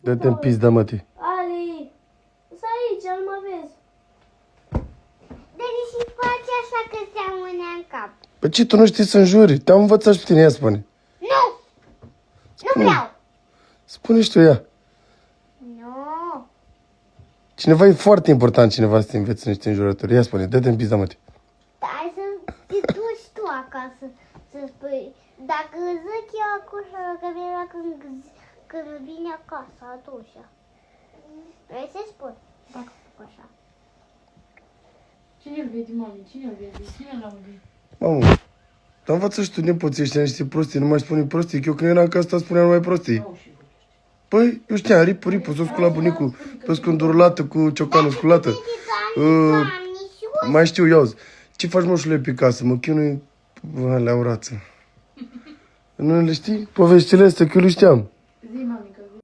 Dă-te în pizda, mătii. Ali, să aici, nu mă vezi. Dar și face așa că se amâne în cap. Păi ce, tu nu știi să înjuri? Te-am învățat și pe tine, ia spune. Nu! Nu vreau! Spune și tu, ia. Nu! Cineva e foarte important, cineva să te învețe niște înjurături. Ia spune, dă-te în pizda, mătii. Hai să te duci tu acasă să spui. Dacă zic eu acum, că vine când vine acasă, atunci. Vrei să spun? Dacă fac așa. Cine-l vede, mami? Cine-l vede? Cine-l aude? Mamă, dar învață și tu nepoții ăștia niște prostii, nu mai spune prostii, că eu când eram acasă spuneam numai prostii. Au și eu. Păi, eu știam, ripu, s-o scula bunicul, pe scândurulată cu ciocană sculată. Mai știu, ia auzi, ce faci moșule Picasso? Mă chinui la urață. Nu le știi? Poveștile astea, că eu le știam. Zi, mami.